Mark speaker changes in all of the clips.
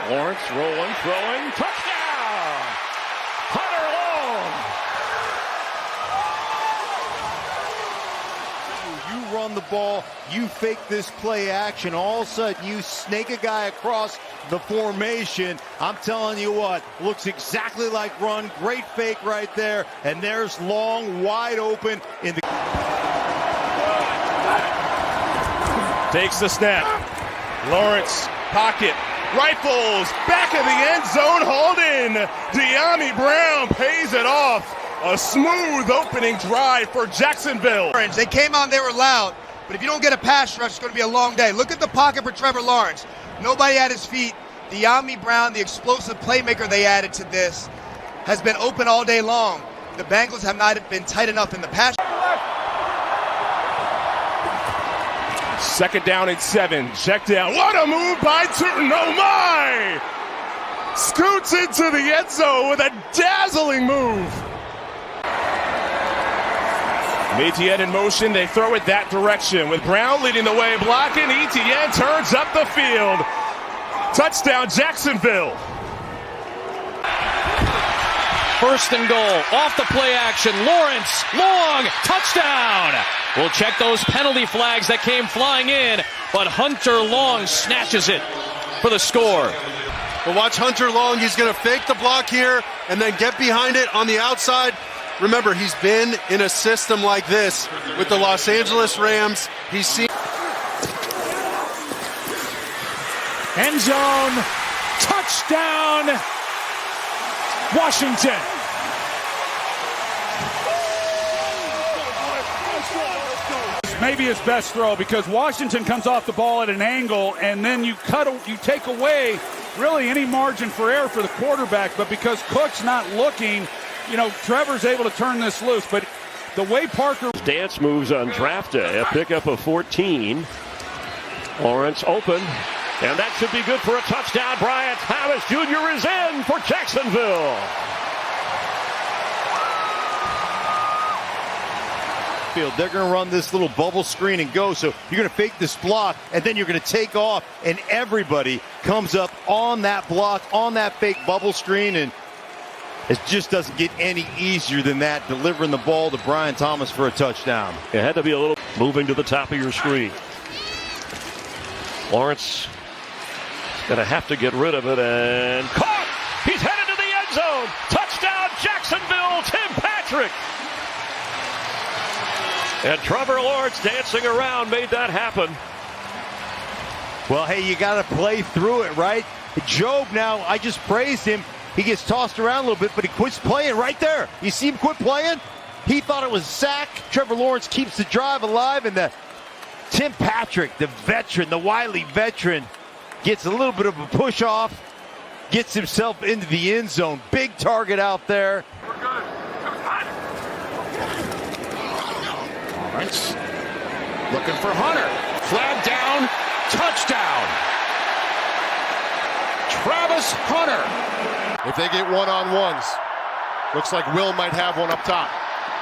Speaker 1: Lawrence rolling, throwing, touchdown! Hunter
Speaker 2: Long! You run the ball, you fake this play action, all of a sudden you snake a guy across the formation. I'm telling you what, looks exactly like run, great fake right there, and there's Long wide open in the...
Speaker 3: Takes the snap. Lawrence, pocket, rifles, back of the end zone, holding. De'Ami Brown pays it off. A smooth opening drive for Jacksonville.
Speaker 4: They came on, they were loud, but if you don't get a pass rush, it's going to be a long day. Look at the pocket for Trevor Lawrence. Nobody at his feet. De'Ami Brown, the explosive playmaker they added to this, has been open all day long. The Bengals have not been tight enough in the pass.
Speaker 3: Second down and 7. Check down. What a move by Turton. Oh my! Scoots into the end zone with a dazzling move. Etienne in motion. They throw it that direction with Brown leading the way, blocking. Etienne turns up the field. Touchdown, Jacksonville.
Speaker 5: First and goal, off the play action, Lawrence, long, touchdown! We'll check those penalty flags that came flying in, but Hunter Long snatches it for the score.
Speaker 6: Well, watch Hunter Long, he's going to fake the block here and then get behind it on the outside. Remember, he's been in a system like this with the Los Angeles Rams. He's seen...
Speaker 7: End zone, touchdown, Washington. Maybe his best throw because Washington comes off the ball at an angle and then you take away really any margin for error for the quarterback, but because Cook's not looking, Trevor's able to turn this loose. But the way Parker...
Speaker 1: Dance moves on draft day, a pickup of 14. Lawrence open, and that should be good for a touchdown. Bryant Thomas Jr. is in for Jacksonville.
Speaker 2: They're going to run this little bubble screen and go, so you're going to fake this block, and then you're going to take off, and everybody comes up on that block, on that fake bubble screen, and it just doesn't get any easier than that, delivering the ball to Brian Thomas for a touchdown.
Speaker 1: It had to be a little moving to the top of your screen. Lawrence going to have to get rid of it, and caught! He's headed to the end zone! Touchdown, Jacksonville, Tim Patrick! And Trevor Lawrence dancing around made that happen.
Speaker 2: Well, hey, you got to play through it, right? Job now, I just praised him. He gets tossed around a little bit, but he quits playing right there. You see him quit playing? He thought it was a sack. Trevor Lawrence keeps the drive alive, and Tim Patrick, the veteran, the wily veteran, gets a little bit of a push off, gets himself into the end zone. Big target out there.
Speaker 5: Lawrence looking for Hunter. Flag down, touchdown. Travis Hunter.
Speaker 6: If they get one-on-ones, looks like Will might have one up top.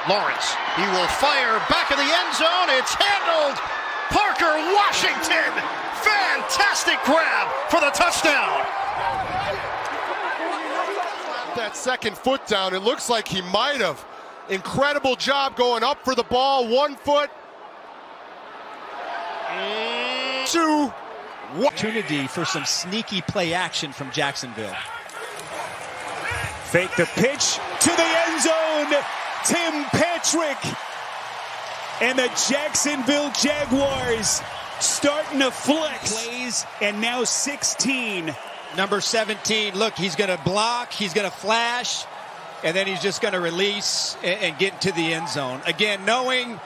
Speaker 8: Lawrence, he will fire back of the end zone. It's handled. Parker Washington. Fantastic grab for the touchdown.
Speaker 6: That second foot down, it looks like he might have. Incredible job going up for the ball. 1 foot. 2.
Speaker 9: Opportunity for some sneaky play action from Jacksonville.
Speaker 7: Fake the pitch to the end zone. Tim Patrick and the Jacksonville Jaguars starting to flex.
Speaker 9: Plays
Speaker 7: and now 16.
Speaker 9: number 17. Look, he's going to block, he's going to flash, and then he's just going to release and get into the end zone. Again, knowing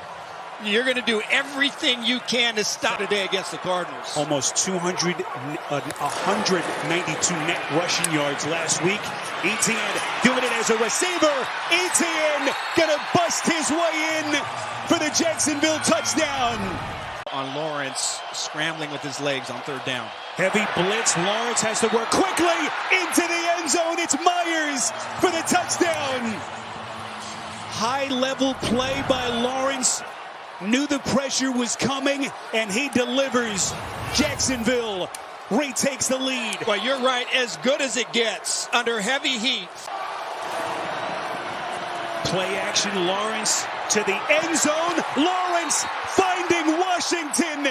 Speaker 9: you're going to do everything you can to stop today against the Cardinals.
Speaker 7: Almost 192 net rushing yards last week. Etienne doing it as a receiver. Etienne going to bust his way in for the Jacksonville touchdown.
Speaker 9: On Lawrence scrambling with his legs on third down.
Speaker 7: Heavy blitz. Lawrence has to work quickly into the end zone. It's Myers for the touchdown. High-level play by Lawrence. Knew the pressure was coming, and he delivers. Jacksonville
Speaker 10: retakes the lead.
Speaker 9: Well, you're right, as good as it gets under heavy heat.
Speaker 10: Play action, Lawrence to the end zone. Lawrence finding Washington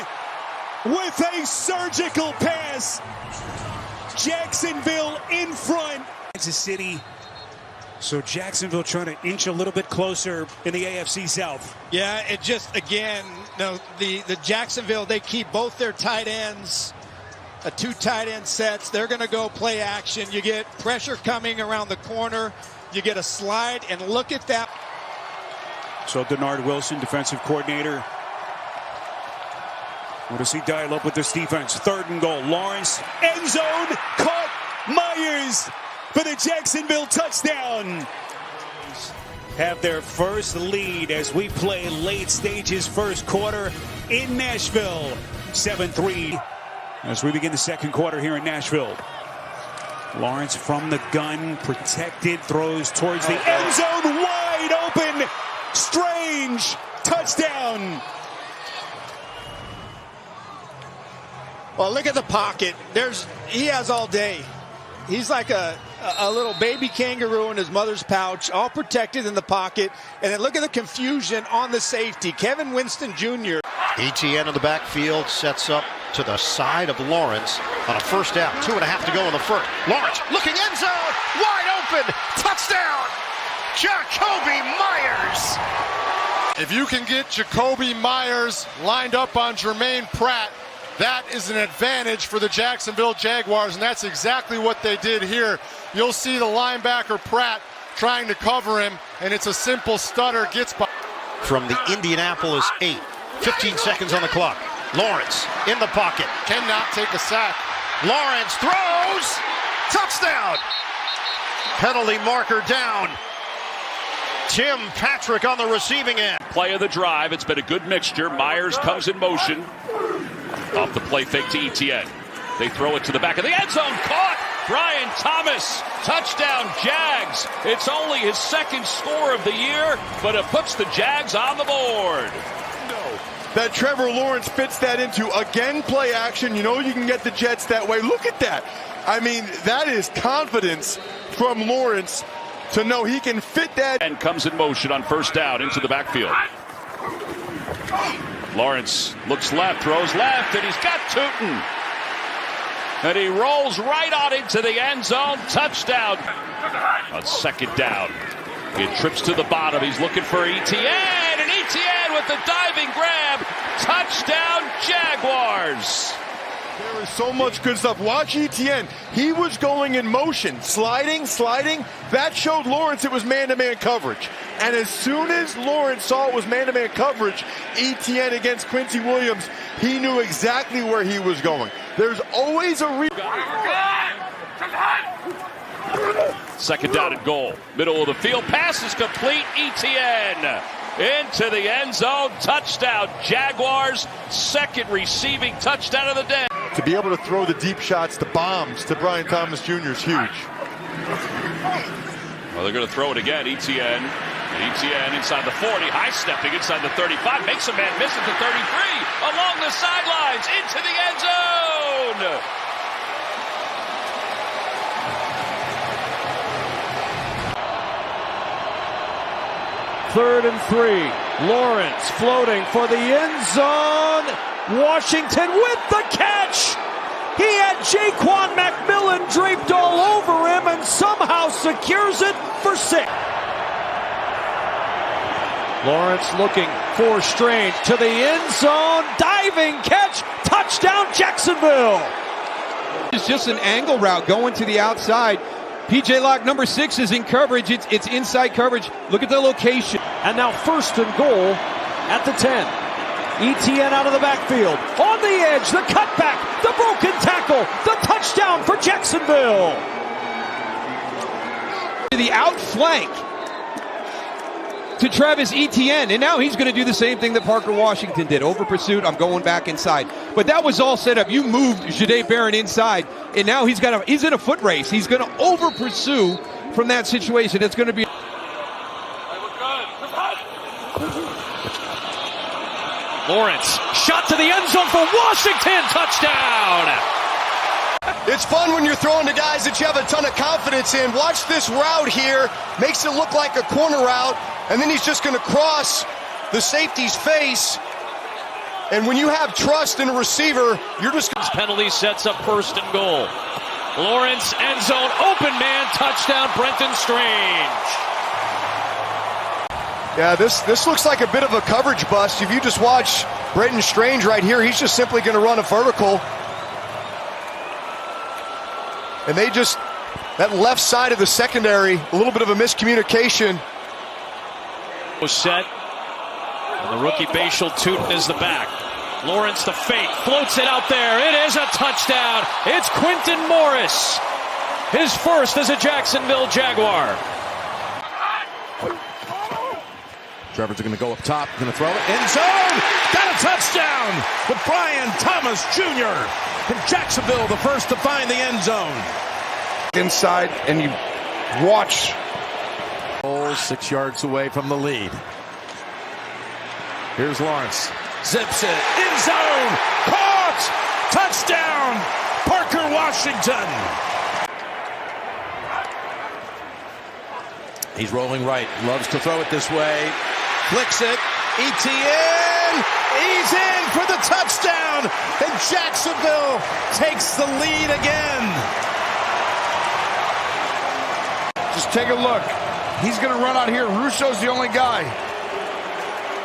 Speaker 10: with a surgical pass. Jacksonville in front. Kansas City. So Jacksonville trying to inch a little bit closer in the AFC South.
Speaker 9: Yeah, it just, again, no, the Jacksonville, they keep both their tight ends, two tight end sets. They're going to go play action. You get pressure coming around the corner. You get a slide, and look at that.
Speaker 10: So Denard Wilson, defensive coordinator. What does he dial up with this defense? 3rd and goal. Lawrence, end zone, caught. Myers for the Jacksonville touchdown. Have their first lead as we play late stages first quarter in Nashville. 7-3 as we begin the second quarter here in Nashville. Lawrence from the gun, protected, throws towards the end zone, wide open. Strange, touchdown.
Speaker 9: Well, look at the pocket. He has all day. He's like a little baby kangaroo in his mother's pouch, all protected in the pocket. And then look at the confusion on the safety. Kevin Winston Jr.
Speaker 8: ETN in the backfield sets up to the side of Lawrence on a first down. 2.5 to go in the first. Lawrence looking end zone, wide open, touchdown, Jacoby Myers.
Speaker 6: If you can get Jacoby Myers lined up on Jermaine Pratt, that is an advantage for the Jacksonville Jaguars, and that's exactly what they did here. You'll see the linebacker Pratt trying to cover him, and it's a simple stutter. Gets by.
Speaker 8: From the Indianapolis 8, 15 seconds on the clock. Lawrence in the pocket.
Speaker 6: Cannot take a sack.
Speaker 8: Lawrence throws. Touchdown. Penalty marker down. Tim Patrick on the receiving end.
Speaker 1: Play of the drive. It's been a good mixture. Myers comes in motion. Off the play fake to ETN. They throw it to the back of the end zone. Caught. Brian Thomas. Touchdown Jags. It's only his 2nd score of the year, but it puts the Jags on the board.
Speaker 11: That Trevor Lawrence fits that into, again, play action. You know you can get the Jets that way. Look at that. I mean, that is confidence from Lawrence to know he can fit that.
Speaker 1: And comes in motion on first down into the backfield. Lawrence looks left, throws left, and he's got Tootin. And he rolls right on into the end zone. Touchdown on 2nd down. It trips to the bottom. He's looking for ETN, and ETN with the diving grab. Touchdown, Jaguars.
Speaker 11: There is so much good stuff. Watch ETN. He was going in motion, sliding. That showed Lawrence it was man-to-man coverage. And as soon as Lawrence saw it was man-to-man coverage, ETN against Quincy Williams, he knew exactly where he was going. There's always a
Speaker 1: 2nd down and goal. Middle of the field. Pass is complete. ETN into the end zone. Touchdown. Jaguars. 2nd receiving touchdown of the day.
Speaker 11: To be able to throw the deep shots, the bombs to Brian Thomas Jr. is huge.
Speaker 1: Well, they're going to throw it again. ETN inside the 40. High stepping inside the 35. Makes a man miss at the 33. Along the sidelines. Into the end zone.
Speaker 12: Third and 3. Lawrence floating for the end zone. Washington with the catch. He had Jaquan McMillan draped all over him and somehow secures it for 6. Lawrence looking for Strange to the end zone. Diving catch. Touchdown Jacksonville.
Speaker 13: It's just an angle route going to the outside. PJ Locke, number 6, is in coverage. It's inside coverage. Look at the location.
Speaker 12: And now 1st and goal at the 10. ETN out of the backfield. On the edge, the cutback, the broken tackle, the touchdown for Jacksonville.
Speaker 13: The outflank to Travis Etienne, and now he's going to do the same thing that Parker Washington did. Over pursuit, I'm going back inside. But that was all set up. You moved Jahdae Barron inside, and now he's in a foot race. He's going to over pursue from that situation. It's going to be
Speaker 5: Lawrence, shot to the end zone for Washington, touchdown!
Speaker 11: It's fun when you're throwing to guys that you have a ton of confidence in. Watch this route here. Makes it look like a corner route, and then he's just going to cross the safety's face. And when you have trust in a receiver, you're just...
Speaker 5: Penalty sets up 1st and goal. Lawrence, end zone, open man, touchdown, Brenton Strange.
Speaker 11: Yeah, this looks like a bit of a coverage bust. If you just watch Brenton Strange right here, he's just simply going to run a vertical. And they just, that left side of the secondary, a little bit of a miscommunication.
Speaker 5: Was set. And the rookie Bashal Tootin is the back. Lawrence the fake, floats it out there. It is a touchdown. It's Quintin Morris. His first as a Jacksonville Jaguar.
Speaker 14: Trevor's going to go up top, going to throw it. End zone! Got a touchdown with Brian Thomas Jr. And Jacksonville the first to find the end zone.
Speaker 11: Inside, and you watch.
Speaker 14: 6 yards away from the lead. Here's Lawrence. Zips it. End zone! Caught! Touchdown! Parker Washington. He's rolling right. Loves to throw it this way. Flicks it. ETN. He's in for the touchdown. And Jacksonville takes the lead again.
Speaker 11: Just take a look. He's going to run out here. Russo's the only guy.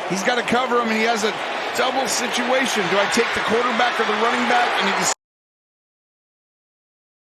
Speaker 11: He's got to cover him, and he has a double situation. Do I take the quarterback or the running back? And he